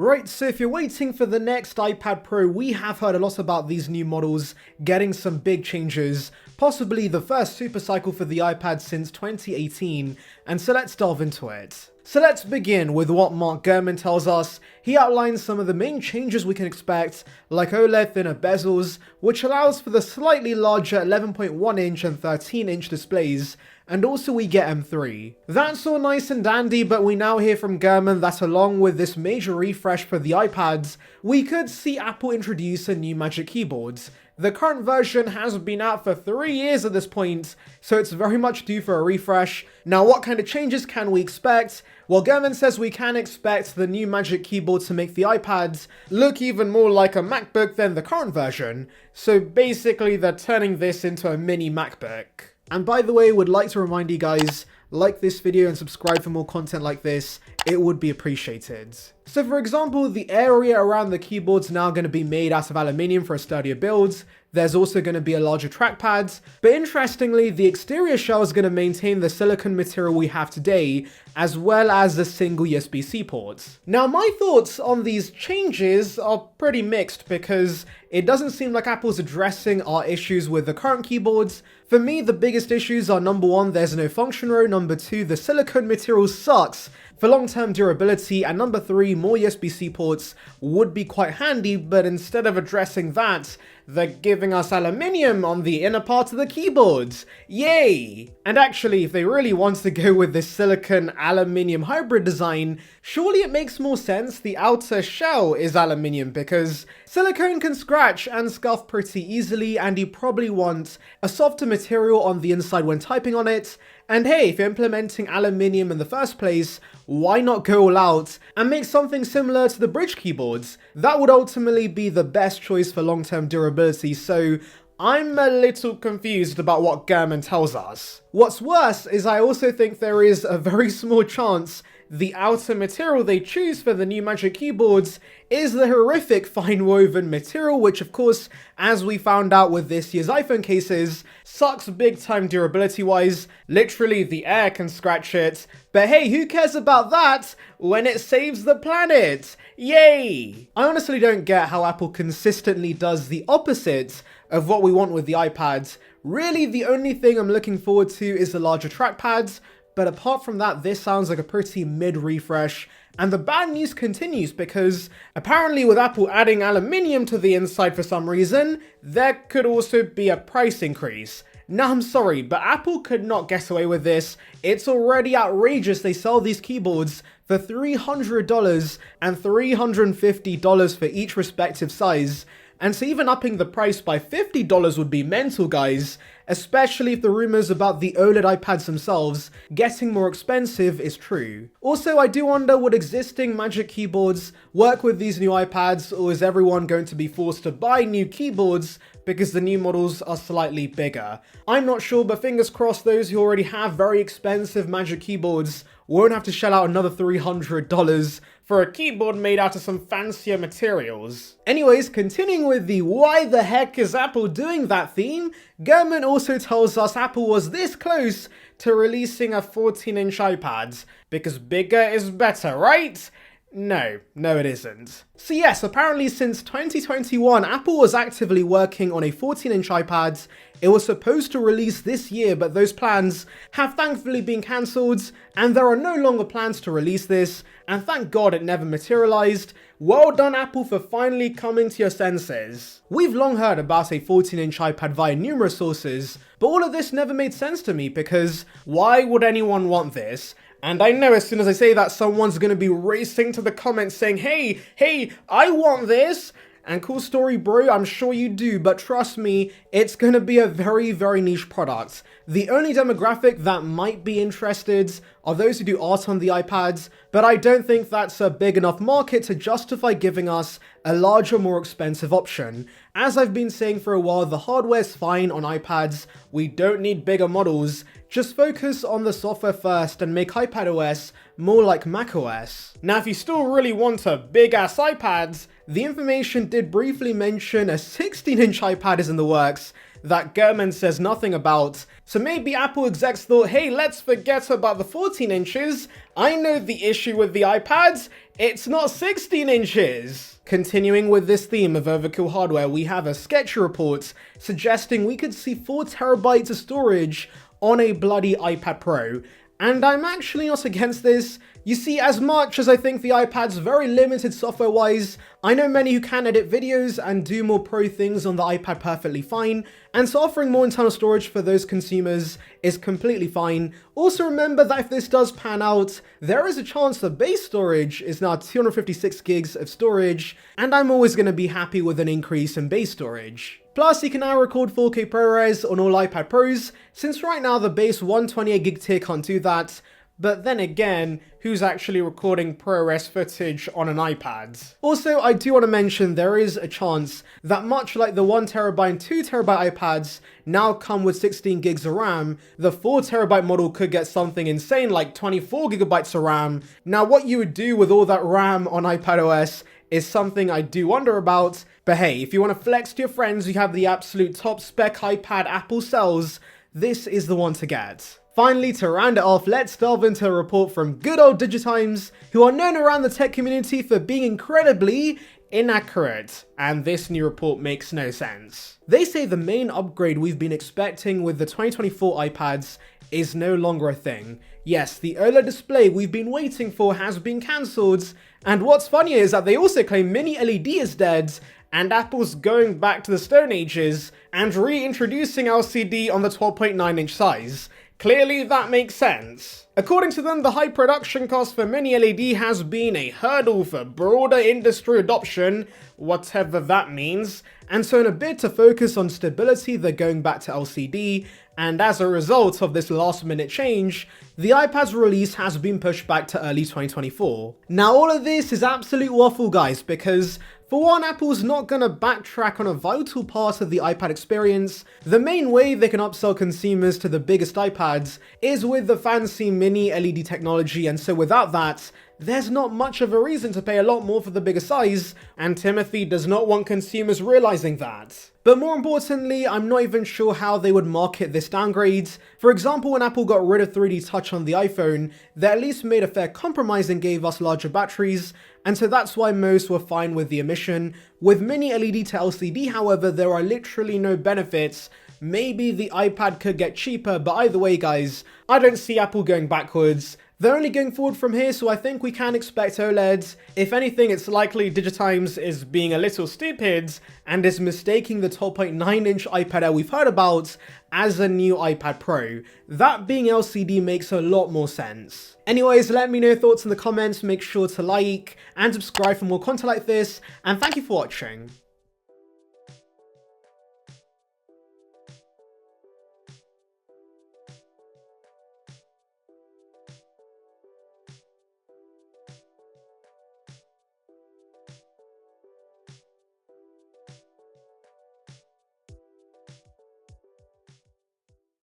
Right, so if you're waiting for the next iPad Pro, we have heard a lot about these new models getting some big changes, possibly the first super cycle for the iPad since 2018, and so let's delve into it. So let's begin with what Mark Gurman tells us. He outlines some of the main changes we can expect, like OLED thinner bezels, which allows for the slightly larger 11.1 inch and 13 inch displays, and also we get M3. That's all nice and dandy, but we now hear from Gurman that along with this major refresh for the iPads, we could see Apple introduce a new Magic Keyboard. The current version has been out for 3 years at this point, so it's very much due for a refresh. Now, what kind of changes can we expect? Well, Gurman says we can expect the new Magic Keyboard to make the iPads look even more like a MacBook than the current version, so basically they're turning this into a mini MacBook. And by the way, would like to remind you guys, like this video and subscribe for more content like this, it would be appreciated. So for example, the area around the keyboard's now going to be made out of aluminium for a sturdier build. There's also going to be a larger trackpad, but interestingly, the exterior shell is going to maintain the silicone material we have today, as well as the single USB-C ports. Now, my thoughts on these changes are pretty mixed because it doesn't seem like Apple's addressing our issues with the current keyboards. For me, the biggest issues are number 1, there's no function row, number 2, the silicone material sucks for long-term durability, and number 3, more USB-C ports would be quite handy, but instead of addressing that, they're giving us aluminium on the inner part of the keyboards. Yay! And actually, if they really want to go with this silicon aluminium hybrid design, surely it makes more sense the outer shell is aluminium because silicone can scratch and scuff pretty easily, and you probably want a softer material on the inside when typing on it. And hey, if you're implementing aluminium in the first place, why not go all out and make something similar to the bridge keyboards? That would ultimately be the best choice for long-term durability, so I'm a little confused about what Gurman tells us. What's worse is I also think there is a very small chance the outer material they choose for the new Magic Keyboards is the horrific fine woven material, which of course, as we found out with this year's iPhone cases, sucks big time durability wise. Literally the air can scratch it, but hey, who cares about that when it saves the planet? Yay! I honestly don't get how Apple consistently does the opposite of what we want with the iPads. Really, the only thing I'm looking forward to is the larger trackpads, but apart from that, this sounds like a pretty mid-refresh. And the bad news continues because apparently with Apple adding aluminium to the inside for some reason, there could also be a price increase. Now I'm sorry, but Apple could not get away with this. It's already outrageous they sell these keyboards for $300 and $350 for each respective size. And so even upping the price by $50 would be mental, guys, especially if the rumors about the OLED iPads themselves getting more expensive is true. Also, I do wonder, would existing Magic Keyboards work with these new iPads, or is everyone going to be forced to buy new keyboards because the new models are slightly bigger? I'm not sure, but fingers crossed those who already have very expensive Magic Keyboards won't have to shell out another $300 for a keyboard made out of some fancier materials. Anyways, continuing with the why the heck is Apple doing that theme, Gurman also tells us Apple was this close to releasing a 14-inch iPad, because bigger is better, right? No, it isn't. So yes, apparently since 2021, Apple was actively working on a 14-inch iPad. It was supposed to release this year, but those plans have thankfully been cancelled, and there are no longer plans to release this, and thank God it never materialized. Well done, Apple, for finally coming to your senses. We've long heard about a 14-inch iPad via numerous sources, but all of this never made sense to me because why would anyone want this? And I know as soon as I say that, someone's going to be racing to the comments saying, hey, I want this. And cool story, bro, I'm sure you do, but trust me, it's going to be a very, very niche product. The only demographic that might be interested are those who do art on the iPads, but I don't think that's a big enough market to justify giving us a larger, more expensive option. As I've been saying for a while, the hardware's fine on iPads, we don't need bigger models. Just focus on the software first and make iPadOS more like macOS. Now, if you still really want a big-ass iPad, the information did briefly mention a 16-inch iPad is in the works. that Gurman says nothing about. So maybe Apple execs thought, hey, let's forget about the 14 inches. I know the issue with the iPads. It's not 16 inches. Continuing with this theme of overkill hardware, we have a sketchy report suggesting we could see 4 terabytes of storage on a bloody iPad Pro. And I'm actually not against this. You see, as much as I think the iPad's very limited software-wise, I know many who can edit videos and do more pro things on the iPad perfectly fine, and so offering more internal storage for those consumers is completely fine. Also remember that if this does pan out, there is a chance the base storage is now 256 gigs of storage, and I'm always going to be happy with an increase in base storage. Plus, you can now record 4K ProRes on all iPad Pros, since right now the base 128GB tier can't do that. But then again, who's actually recording ProRes footage on an iPad? Also, I do want to mention there is a chance that much like the 1TB and 2TB iPads now come with 16 gigs of RAM, the 4TB model could get something insane like 24GB of RAM. Now, what you would do with all that RAM on iPadOS is something I do wonder about, but hey, if you want to flex to your friends who have the absolute top spec iPad Apple sells, this is the one to get. Finally, to round it off, let's delve into a report from good old Digitimes, who are known around the tech community for being incredibly inaccurate, and this new report makes no sense. They say the main upgrade we've been expecting with the 2024 iPads is no longer a thing. Yes, the OLED display we've been waiting for has been cancelled, and what's funny is that they also claim Mini LED is dead, and Apple's going back to the Stone Ages and reintroducing LCD on the 12.9-inch size. Clearly that makes sense. According to them, the high production cost for Mini LED has been a hurdle for broader industry adoption, whatever that means, and so in a bid to focus on stability, they're going back to LCD, and as a result of this last minute change, the iPad's release has been pushed back to early 2024. Now all of this is absolute waffle, guys, because for one, Apple's not gonna backtrack on a vital part of the iPad experience. The main way they can upsell consumers to the biggest iPads is with the fancy Mini LED technology, and so without that, there's not much of a reason to pay a lot more for the bigger size, and Timothy does not want consumers realizing that. But more importantly, I'm not even sure how they would market this downgrade. For example, when Apple got rid of 3D Touch on the iPhone, they at least made a fair compromise and gave us larger batteries, and so that's why most were fine with the omission. With Mini LED to LCD, however, there are literally no benefits. Maybe the iPad could get cheaper, but either way, guys, I don't see Apple going backwards. They're only going forward from here, so I think we can expect OLED. If anything, it's likely Digitimes is being a little stupid and is mistaking the 12.9-inch iPad Air we've heard about as a new iPad Pro. That being LCD makes a lot more sense. Anyways, let me know your thoughts in the comments, make sure to like and subscribe for more content like this, and thank you for watching.